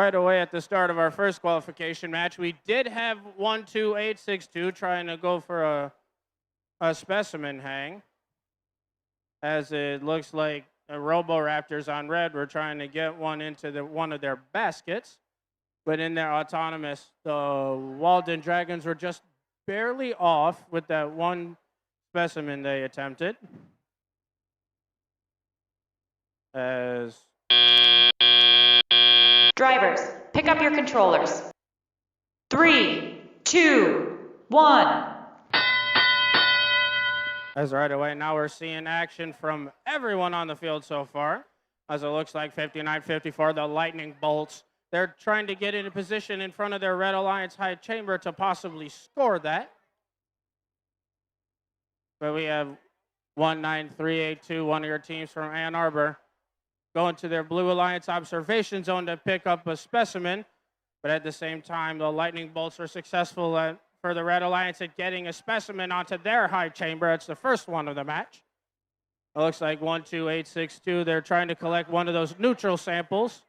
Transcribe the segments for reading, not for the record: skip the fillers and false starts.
right away at the start of our first qualification match. We did have 12862 trying to go for a specimen hang, as it looks like the Robo-Raptors on red were trying to get one into one of their baskets. But in their autonomous, the Walden Dragons were just barely off with that one specimen they attempted. As drivers, pick up your controllers. 3, 2, 1. As right away, now we're seeing action from everyone on the field so far. As it looks like 59-54, the Lightning Bolts. They're trying to get into position in front of their Red Alliance High Chamber to possibly score that. But we have 19382, one of your teams from Ann Arbor, going to their Blue Alliance observation zone to pick up a specimen. But at the same time, the Lightning Bolts were successful for the Red Alliance at getting a specimen onto their high chamber. It's the first one of the match. It looks like 12862. They're trying to collect one of those neutral samples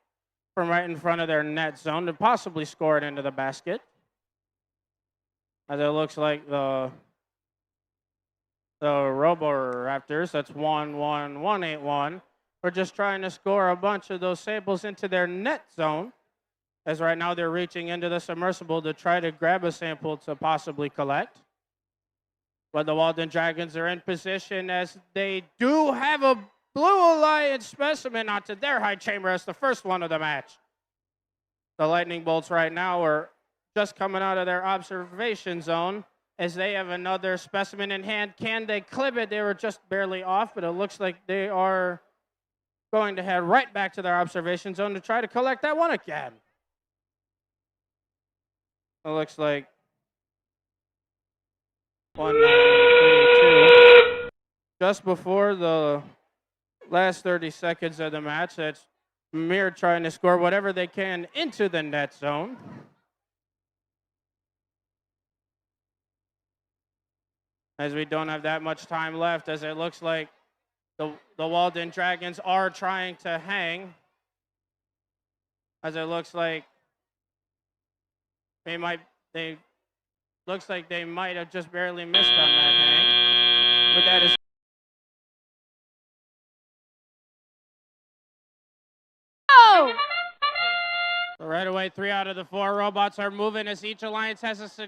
from right in front of their net zone to possibly score it into the basket. As it looks like the Robo-Raptors, that's 11181. We're just trying to score a bunch of those samples into their net zone, as right now they're reaching into the submersible to try to grab a sample to possibly collect. But the Walden Dragons are in position, as they do have a Blue Alliance specimen onto their high chamber as the first one of the match. The Lightning Bolts right now are just coming out of their observation zone, as they have another specimen in hand. Can they clip it? They were just barely off, but it looks like they are going to head right back to their observation zone to try to collect that one again. It looks like 1932. Just before the last 30 seconds of the match, that's Mir trying to score whatever they can into the net zone. As we don't have that much time left, as it looks like the Walden Dragons are trying to hang. As it looks like they might have just barely missed on that hang. But that is so right away, 3 out of the 4 robots are moving, as each alliance has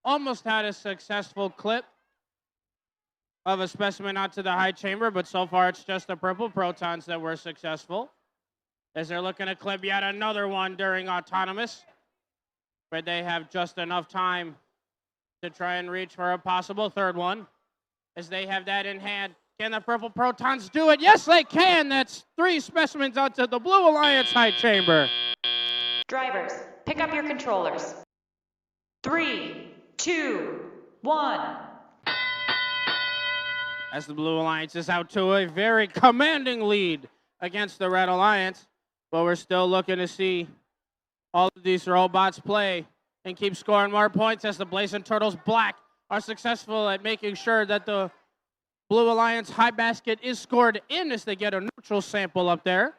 almost had a successful clip of a specimen onto the high chamber, but so far it's just the purple protons that were successful, as they're looking to clip yet another one during autonomous, but they have just enough time to try and reach for a possible third one, as they have that in hand. Can the purple protons do it? Yes, they can. That's 3 specimens onto the Blue Alliance high chamber. Drivers, pick up your controllers. 3, 2, 1. As the Blue Alliance is out to a very commanding lead against the Red Alliance, but we're still looking to see all of these robots play and keep scoring more points, as the Blazing Turtles Black are successful at making sure that the Blue Alliance high basket is scored in, as they get a neutral sample up there.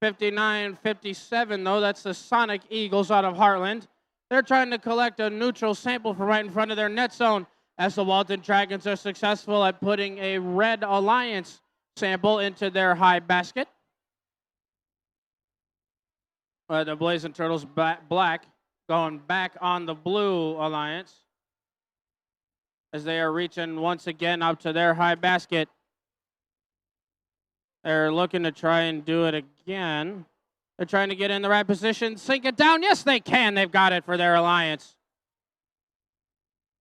59-57, though, that's the Sonic Eagles out of Heartland. They're trying to collect a neutral sample from right in front of their net zone, as the Walden Dragons are successful at putting a Red Alliance sample into their high basket. The Blazing Turtles Black going back on the Blue Alliance, as they are reaching once again up to their high basket. They're looking to try and do it again. They're trying to get in the right position, sink it down. Yes, they can. They've got it for their alliance.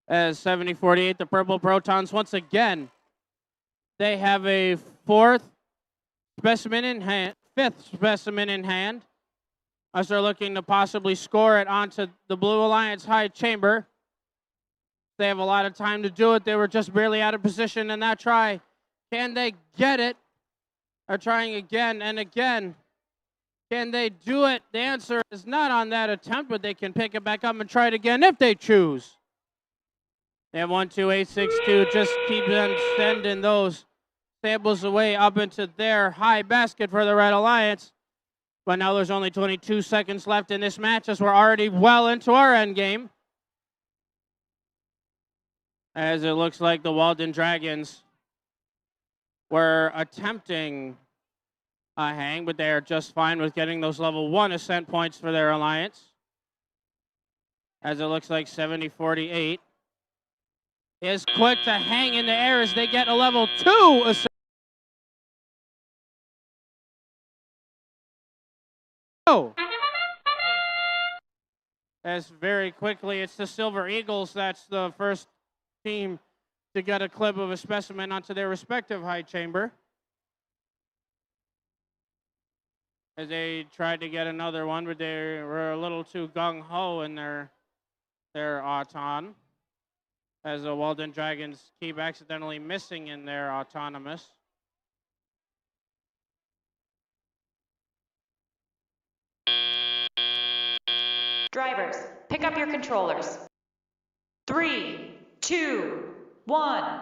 As 70-48, the purple protons once again, they have a 5th specimen in hand, as they're looking to possibly score it onto the Blue Alliance high chamber. They have a lot of time to do it. They were just barely out of position in that try. Can they get it? They're trying again and again. Can they do it? The answer is not on that attempt, but they can pick it back up and try it again if they choose. They have 12862. Just keep on sending those samples away up into their high basket for the Red Alliance. But now there's only 22 seconds left in this match as we're already well into our end game. As it looks like the Walden Dragons were attempting a hang, but they are just fine with getting those level 1 ascent points for their alliance. As it looks like 70-48 is quick to hang in the air as they get a level 2 ascent. Oh. As very quickly, it's the Silver Eagles. That's the first team to get a clip of a specimen onto their respective high chamber. As they tried to get another one, but they were a little too gung-ho in their auton. As the Walden Dragons keep accidentally missing in their autonomous. Drivers, pick up your controllers. 3, 2, 1.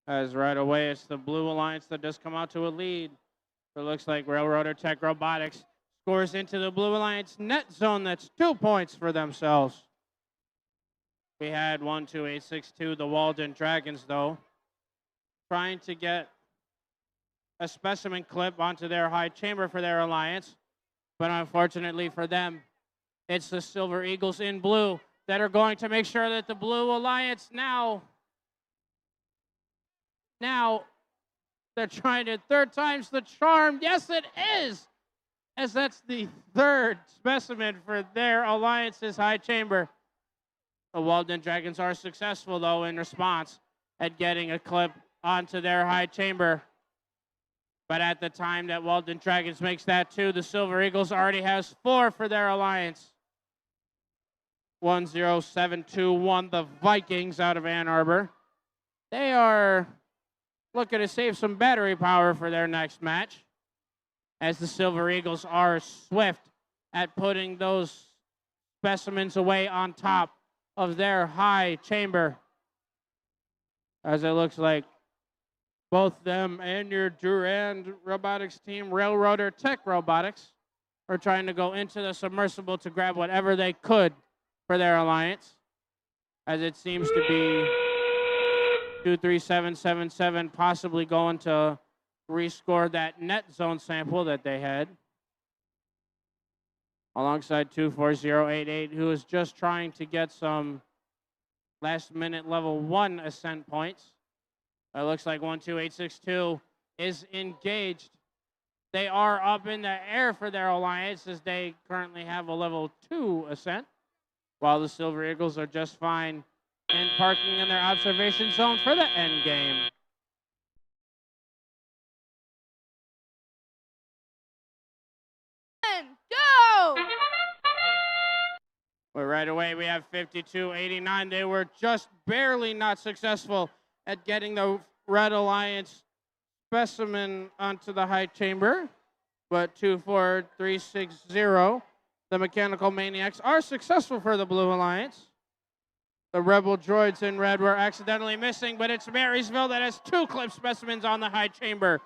As right away, it's the Blue Alliance that does come out to a lead. It looks like Railroader Tech Robotics scores into the Blue Alliance net zone. That's 2 points for themselves. We had 1-2-8-6-2, the Walden Dragons, though, trying to get a specimen clip onto their high chamber for their alliance. But unfortunately for them, it's the Silver Eagles in blue that are going to make sure that the Blue Alliance now they're trying to third time's the charm. Yes, it is, as that's the third specimen for their alliance's high chamber. The Walden Dragons are successful, though, in response at getting a clip onto their high chamber. But at the time that Walden Dragons makes that 2, the Silver Eagles already has 4 for their alliance. 1-0-7-2-1, the Vikings out of Ann Arbor. They are looking to save some battery power for their next match, as the Silver Eagles are swift at putting those specimens away on top of their high chamber. As it looks like both them and your Durand Robotics team, Railroader Tech Robotics, are trying to go into the submersible to grab whatever they could for their alliance, as it seems to be 23777 possibly going to rescore that net zone sample that they had. Alongside 24088, who is just trying to get some last minute level 1 ascent points. It looks like 12862 is engaged. They are up in the air for their alliance as they currently have a level 2 ascent, while the Silver Eagles are just fine and parking in their observation zone for the end game. Go! But right away, we have 5289. They were just barely not successful at getting the Red Alliance specimen onto the high chamber. But 24360, the Mechanical Maniacs, are successful for the Blue Alliance. The Rebel Droids in red were accidentally missing, but it's Marysville that has 2 clip specimens on the high chamber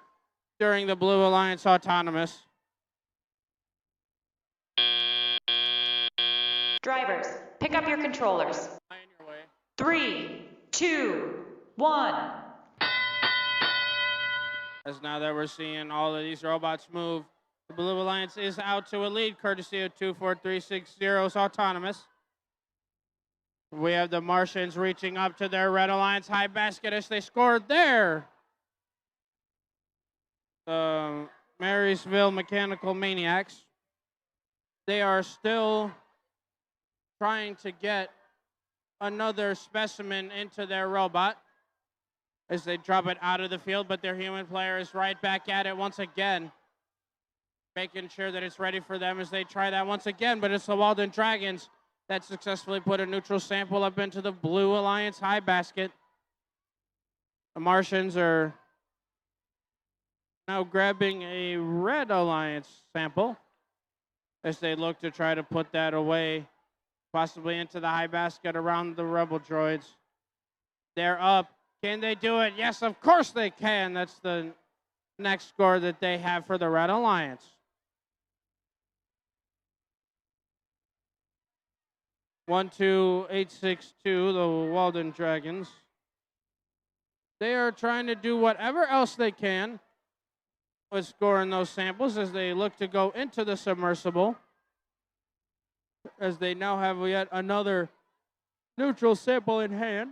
during the Blue Alliance autonomous. Drivers, pick up your controllers. 3, 2, 1. As now that we're seeing all of these robots move, the Blue Alliance is out to a lead, courtesy of 24360's autonomous. We have the Martians reaching up to their Red Alliance high basket as they scored there. The Marysville Mechanical Maniacs. They are still trying to get another specimen into their robot as they drop it out of the field, but their human player is right back at it once again, making sure that it's ready for them as they try that once again, but it's the Walden Dragons that successfully put a neutral sample up into the Blue Alliance high basket. The Martians are now grabbing a Red Alliance sample as they look to try to put that away, possibly into the high basket around the Rebel Droids. They're up. Can they do it? Yes, of course they can. That's the next score that they have for the Red Alliance. One, 2, 8, 6, 2, the Walden Dragons. They are trying to do whatever else they can with scoring those samples as they look to go into the submersible, as they now have yet another neutral sample in hand.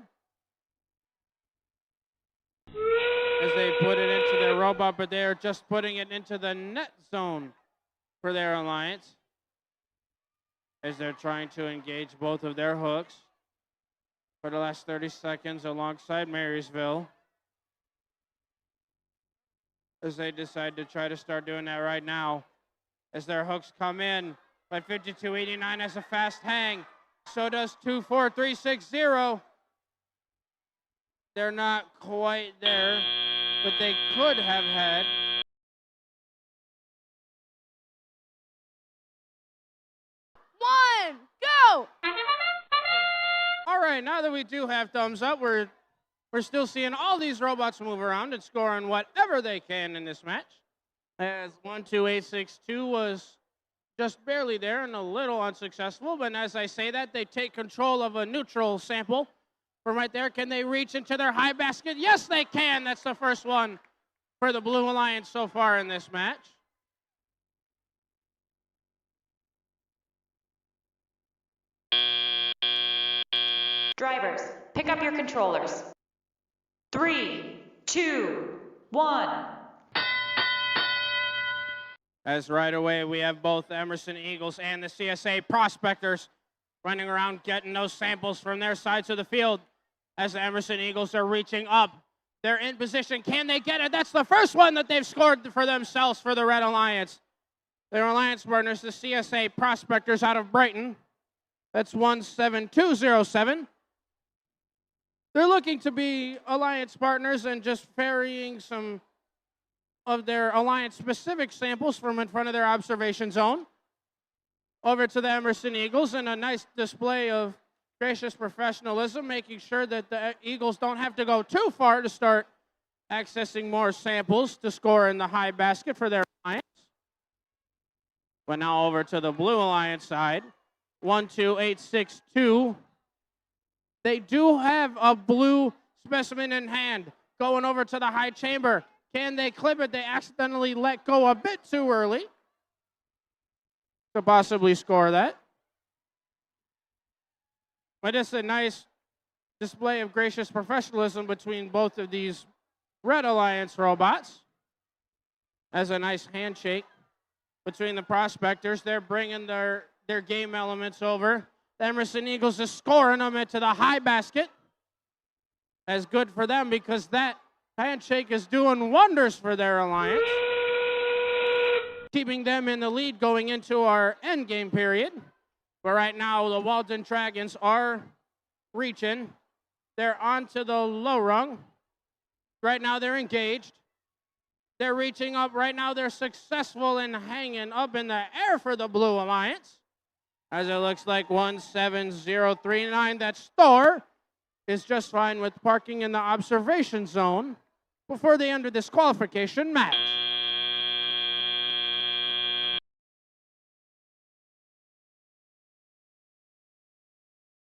As they put it into their robot, but they are just putting it into the net zone for their alliance, as they're trying to engage both of their hooks for the last 30 seconds alongside Marysville, as they decide to try to start doing that right now, as their hooks come in. But 5289 has a fast hang. So does 24360. They're not quite there, but they could have had. One, go! All right, now that we do have thumbs up, we're still seeing all these robots move around and scoring whatever they can in this match. As 12862 was just barely there and a little unsuccessful, but as I say that, they take control of a neutral sample from right there. Can they reach into their high basket? Yes, they can. That's the first one for the Blue Alliance so far in this match. Drivers, pick up your controllers. 3, 2, 1. As right away, we have both the Emerson Eagles and the CSA Prospectors running around getting those samples from their sides of the field. As the Emerson Eagles are reaching up, they're in position. Can they get it? That's the first one that they've scored for themselves for the Red Alliance. Their alliance partners, the CSA Prospectors out of Brighton. That's 17207. They're looking to be alliance partners and just ferrying some of their alliance-specific samples from in front of their observation zone over to the Emerson Eagles, and a nice display of gracious professionalism, making sure that the Eagles don't have to go too far to start accessing more samples to score in the high basket for their alliance. But now over to the Blue Alliance side, 12862. They do have a blue specimen in hand going over to the high chamber. Can they clip it? They accidentally let go a bit too early to possibly score that. But it's a nice display of gracious professionalism between both of these Red Alliance robots. As a nice handshake between the Prospectors. They're bringing their game elements over. The Emerson Eagles is scoring them into the high basket. As good for them, because that handshake is doing wonders for their alliance, keeping them in the lead going into our end game period. But right now, the Walden Dragons are reaching. They're onto the low rung. Right now, they're engaged. They're reaching up. Right now, they're successful in hanging up in the air for the Blue Alliance. As it looks like 17039, that Store is just fine with parking in the observation zone before they enter this qualification match.